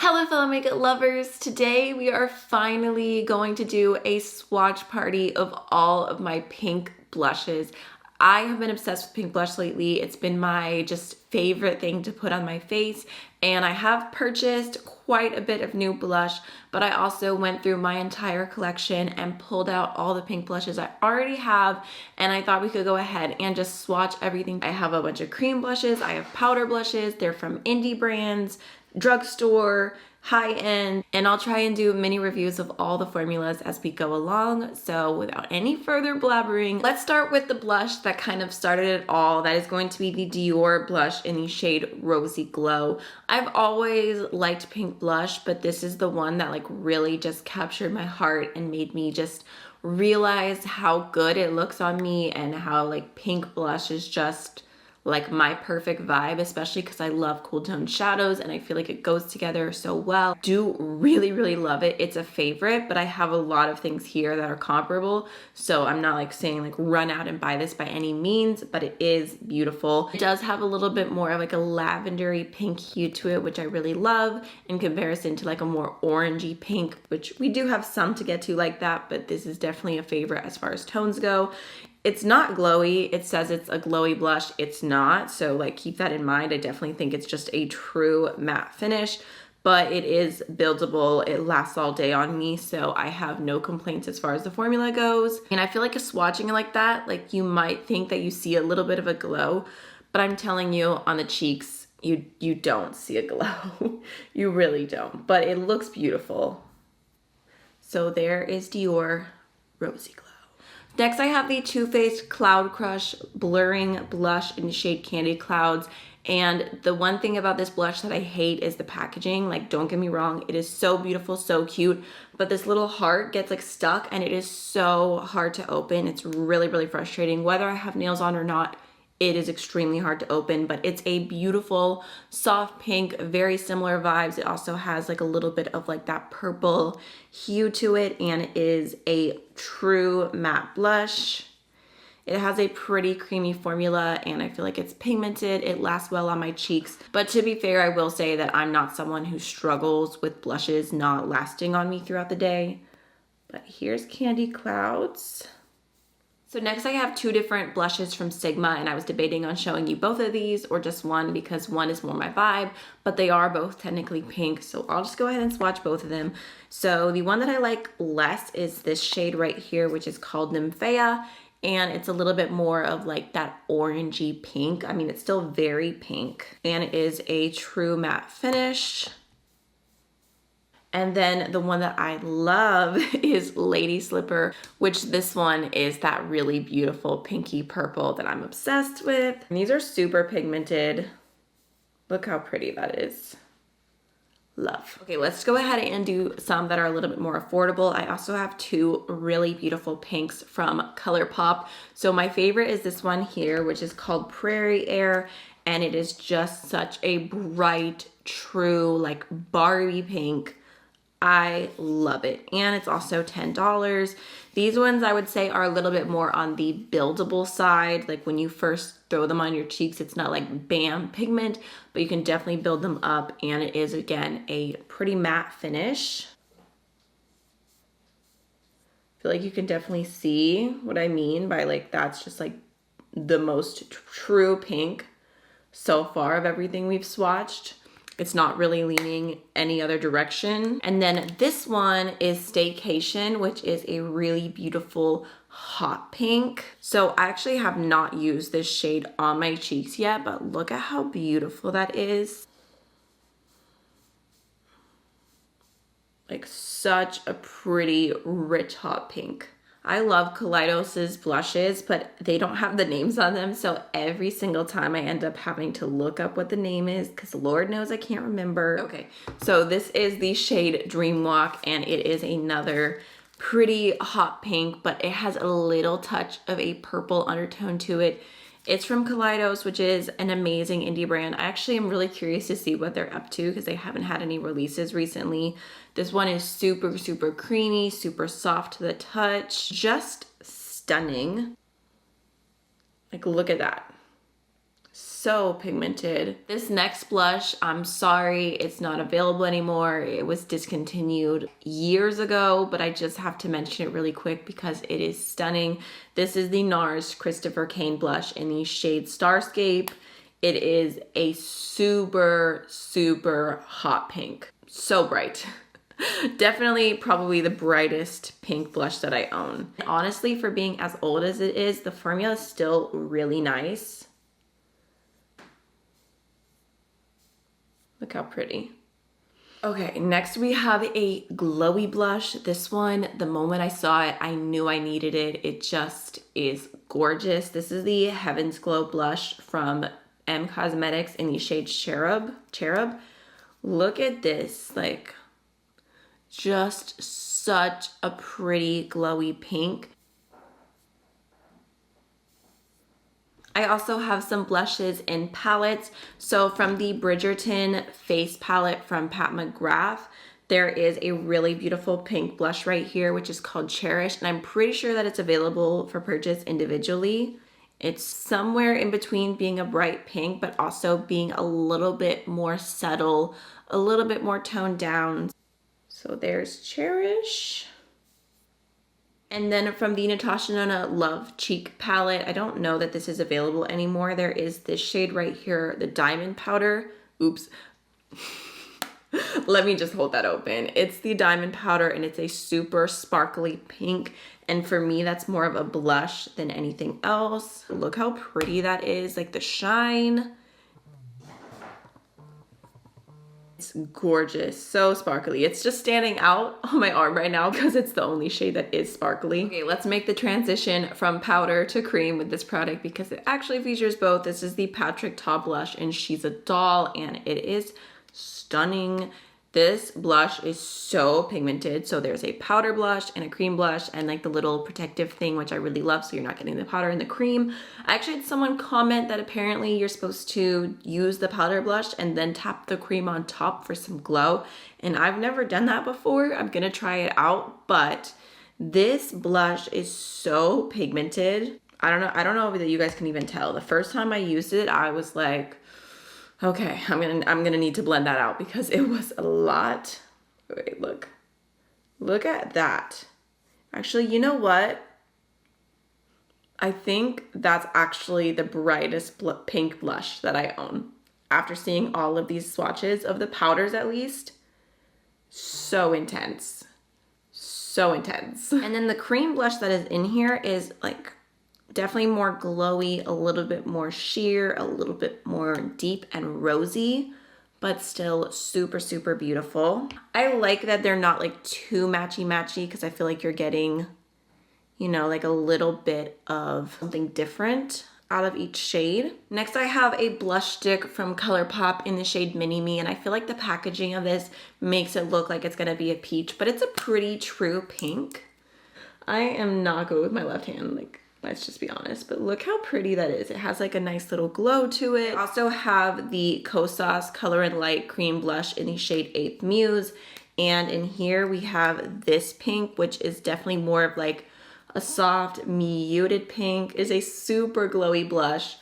Hello fellow makeup lovers, today we are finally going to do a swatch party of all of my pink blushes. I have been obsessed with pink blush lately. It's been my just favorite thing to put on my face, and I have purchased quite a bit of new blush, but I also went through my entire collection and pulled out all the pink blushes I already have, and I thought we could go ahead and just swatch everything. I have a bunch of cream blushes, I have powder blushes, they're from indie brands, drugstore, high-end, and I'll try and do mini reviews of all the formulas as we go along. So without any further blabbering, let's start with the blush that kind of started it all. That is going to be the Dior blush in the shade Rosy Glow. I've always liked pink blush, but this is the one that like really just captured my heart and made me just realize how good it looks on me and how like pink blush is just like my perfect vibe, especially because I love cool tone shadows and I feel like it goes together so well. Do really love it. It's a favorite, but I have a lot of things here that are comparable, so I'm not like saying like run out and buy this by any means, but it is beautiful. It does have a little bit more of like a lavendery pink hue to it, which I really love in comparison to like a more orangey pink, which we do have some to get to like that, but this is definitely a favorite as far as tones go. It's not glowy. It says it's a glowy blush. It's not, so like keep that in mind. I definitely think it's just a true matte finish, but it is buildable. It lasts all day on me, so I have no complaints as far as the formula goes. And I feel like a swatching like that, like you might think that you see a little bit of a glow, but I'm telling you, on the cheeks, you don't see a glow. You really don't, but it looks beautiful. So there is Dior Rosy Glow. Next, I have the Too Faced Cloud Crush Blurring Blush in the shade Candy Clouds. And the one thing about this blush that I hate is the packaging. Like, don't get me wrong, it is so beautiful, so cute, but this little heart gets like stuck and it is so hard to open. It's really frustrating. Whether I have nails on or not, it is extremely hard to open, but it's a beautiful soft pink, very similar vibes. It also has like a little bit of like that purple hue to it, and it is a true matte blush. It has a pretty creamy formula, and I feel like it's pigmented. It lasts well on my cheeks, but to be fair, I will say that I'm not someone who struggles with blushes not lasting on me throughout the day. But here's Candy Clouds. So next I have two different blushes from Sigma, and I was debating on showing you both of these or just one because one is more my vibe, but they are both technically pink, so I'll just go ahead and swatch both of them. So the one that I like less is this shade right here, which is called Nymphaea, and it's a little bit more of like that orangey pink. I mean, it's still very pink, and it is a true matte finish. And then the one that I love is Lady Slipper, which this one is that really beautiful pinky purple that I'm obsessed with. And these are super pigmented. Look how pretty that is. Love. Okay, let's go ahead and do some that are a little bit more affordable. I also have two really beautiful pinks from ColourPop. So my favorite is this one here, which is called Prairie Air, and it is just such a bright, true, like Barbie pink. I love it, and it's also $10. These ones I would say are a little bit more on the buildable side. Like when you first throw them on your cheeks, it's not like bam pigment, but you can definitely build them up, and it is again a pretty matte finish. I feel like you can definitely see what I mean by like that's just like the most true pink so far of everything we've swatched. It's not really leaning any other direction. And then this one is Staycation, which is a really beautiful hot pink. So I actually have not used this shade on my cheeks yet, but look at how beautiful that is. Like such a pretty rich hot pink. I love Kaleidos's blushes, but they don't have the names on them, so every single time I end up having to look up what the name is because Lord knows I can't remember. Okay, so this is the shade Dreamwalk, and it is another pretty hot pink, but it has a little touch of a purple undertone to it. It's from Kaleidos, which is an amazing indie brand. I actually am really curious to see what they're up to because they haven't had any releases recently. This one is super creamy, super soft to the touch, just stunning. Like, look at that. so pigmented. This next blush, I'm sorry, it's not available anymore. It was discontinued years ago, but I just have to mention it really quick because it is stunning. This is the Nars Christopher Kane blush in the shade Starscape. It is a super, super hot pink. So bright. Definitely probably the brightest pink blush that I own. Honestly, for being as old as it is, the formula is still really nice. Look how pretty. Okay, next we have a glowy blush. This one, the moment I saw it, I knew I needed it. It just is gorgeous. This is the Heaven's Glow blush from M Cosmetics in the shade Cherub. Look at this, like, just such a pretty glowy pink. I also have some blushes in palettes. So from the Bridgerton face palette from Pat McGrath, there is a really beautiful pink blush right here, which is called Cherish. And I'm pretty sure that it's available for purchase individually. It's somewhere in between being a bright pink, but also being a little bit more subtle, a little bit more toned down. So there's Cherish. And then from the Natasha Nona Love Cheek palette, I don't know that this is available anymore. There is this shade right here, the Diamond Powder. Oops. Let me just hold that open. It's the Diamond Powder and it's a super sparkly pink. And for me, that's more of a blush than anything else. Look how pretty that is, like the shine. It's gorgeous, so sparkly. It's just standing out on my arm right now because it's the only shade that is sparkly. Okay, let's make the transition from powder to cream with this product because it actually features both. This is the Patrick Ta blush and She's a Doll and it is stunning. This blush is so pigmented. So there's a powder blush and a cream blush and like the little protective thing, which I really love. So you're not getting the powder and the cream. I actually had someone comment that apparently you're supposed to use the powder blush and then tap the cream on top for some glow. And I've never done that before. I'm gonna try it out, but this blush is so pigmented. I don't know that you guys can even tell. The first time I used it, I was like, okay, I'm gonna need to blend that out because it was a lot. Wait, look at that. Actually, you know what? I think that's actually the brightest pink blush that I own. After seeing all of these swatches of the powders at least, so intense, so intense. And then the cream blush that is in here is like, definitely more glowy, a little bit more sheer, a little bit more deep and rosy, but still super, super beautiful. I like that they're not like too matchy-matchy because I feel like you're getting, you know, like a little bit of something different out of each shade. Next, I have a blush stick from ColourPop in the shade Mini Me, and I feel like the packaging of this makes it look like it's gonna be a peach, but it's a pretty true pink. I am not good with my left hand, like, let's just be honest, but look how pretty that is. It has like a nice little glow to it. I also have the Kosas Color and Light Cream Blush in the shade 8th Muse. And in here we have this pink, which is definitely more of like a soft muted pink. It is a super glowy blush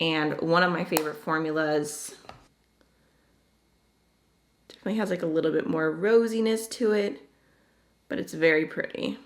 and one of my favorite formulas. Definitely has like a little bit more rosiness to it, but it's very pretty.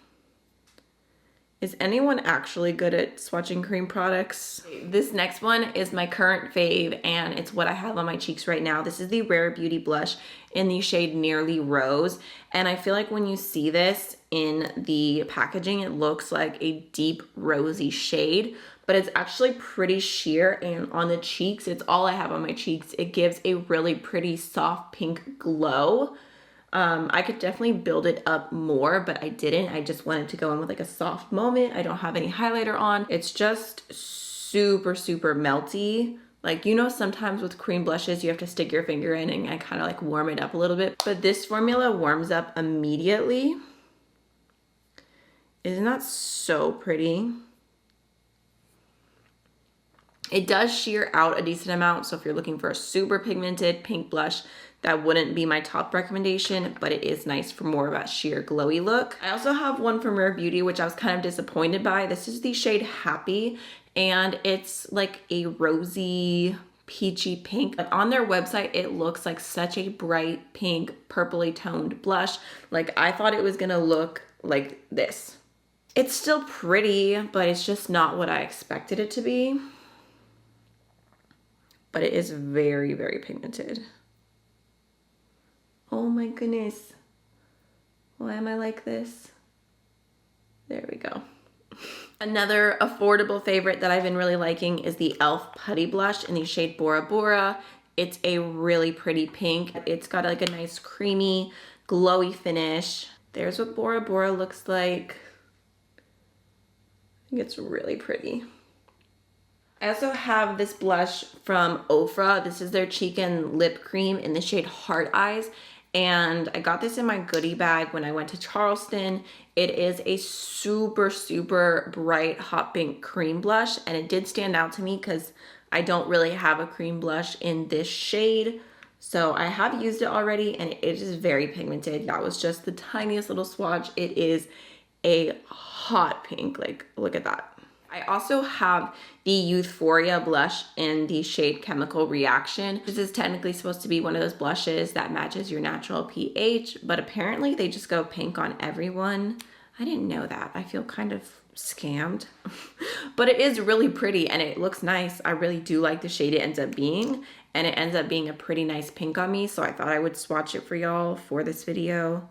Is anyone actually good at swatching cream products? This next one is my current fave and it's what I have on my cheeks right now. This is the Rare Beauty blush in the shade Nearly Rose. And I feel like when you see this in the packaging, it looks like a deep rosy shade, but it's actually pretty sheer, and on the cheeks, it's all I have on my cheeks. It gives a really pretty soft pink glow. I could definitely build it up more, but I didn't. I just wanted to go in with like a soft moment. I don't have any highlighter on. It's just super, super melty. Like, you know, sometimes with cream blushes, you have to stick your finger in and kind of like warm it up a little bit. But this formula warms up immediately. Isn't that so pretty? It does sheer out a decent amount, so if you're looking for a super pigmented pink blush, that wouldn't be my top recommendation, but it is nice for more of a sheer glowy look. I also have one from Rare Beauty, which I was kind of disappointed by. This is the shade Happy, and it's like a rosy peachy pink. Like on their website, it looks like such a bright pink, purpley toned blush. Like I thought it was gonna look like this. It's still pretty, but it's just not what I expected it to be. But it is very, very pigmented. Oh my goodness. Why am I like this? There we go. Another affordable favorite that I've been really liking is the e.l.f. Putty Blush in the shade Bora Bora. It's a really pretty pink. It's got like a nice creamy, glowy finish. There's what Bora Bora looks like. I think it's really pretty. I also have this blush from Ofra. This is their cheek and lip cream in the shade Heart Eyes. And I got this in my goodie bag when I went to Charleston. It is a super, super bright hot pink cream blush. And it did stand out to me because I don't really have a cream blush in this shade. So I have used it already and it is very pigmented. That was just the tiniest little swatch. It is a hot pink, like look at that. I also have the Euphoria blush in the shade Chemical Reaction. This is technically supposed to be one of those blushes that matches your natural pH, but apparently they just go pink on everyone. I didn't know that. I feel kind of scammed, but it is really pretty and it looks nice. I really do like the shade it ends up being, and it ends up being a pretty nice pink on me, so I thought I would swatch it for y'all for this video.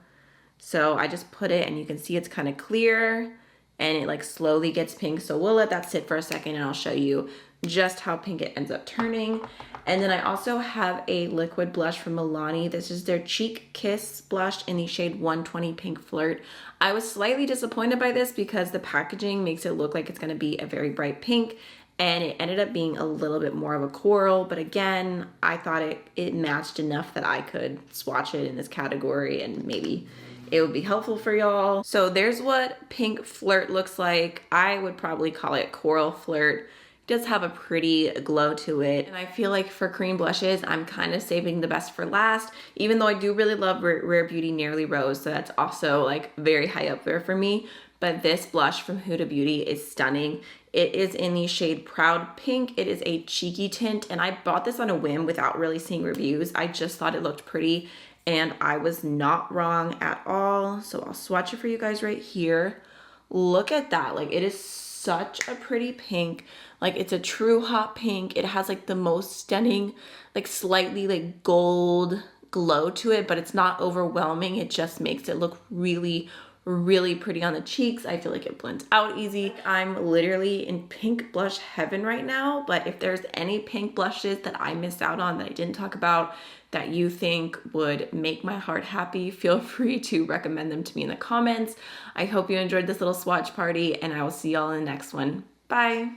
So I just put it and you can see it's kind of clear and it like slowly gets pink. So we'll let that sit for a second and I'll show you just how pink it ends up turning. And then I also have a liquid blush from Milani. This is their Cheek Kiss blush in the shade 120 Pink Flirt. I was slightly disappointed by this because the packaging makes it look like it's gonna be a very bright pink, and it ended up being a little bit more of a coral. But again, I thought it matched enough that I could swatch it in this category and maybe it would be helpful for y'all. So there's what Pink Flirt looks like. I would probably call it Coral Flirt. It does have a pretty glow to it. And I feel like for cream blushes, I'm kind of saving the best for last, even though I do really love Rare Beauty Nearly Rose. So that's also like very high up there for me. But this blush from Huda Beauty is stunning. It is in the shade Proud Pink. It is a cheeky tint, and I bought this on a whim without really seeing reviews. I just thought it looked pretty, and I was not wrong at all. So I'll swatch it for you guys right here. Look at that. Like, it is such a pretty pink. Like, it's a true hot pink. It has like the most stunning, like slightly like gold glow to it, but it's not overwhelming. It just makes it look really, really pretty on the cheeks. I feel like it blends out easy. I'm literally in pink blush heaven right now, but if there's any pink blushes that I missed out on that I didn't talk about that you think would make my heart happy, feel free to recommend them to me in the comments. I hope you enjoyed this little swatch party, and I will see y'all in the next one. Bye.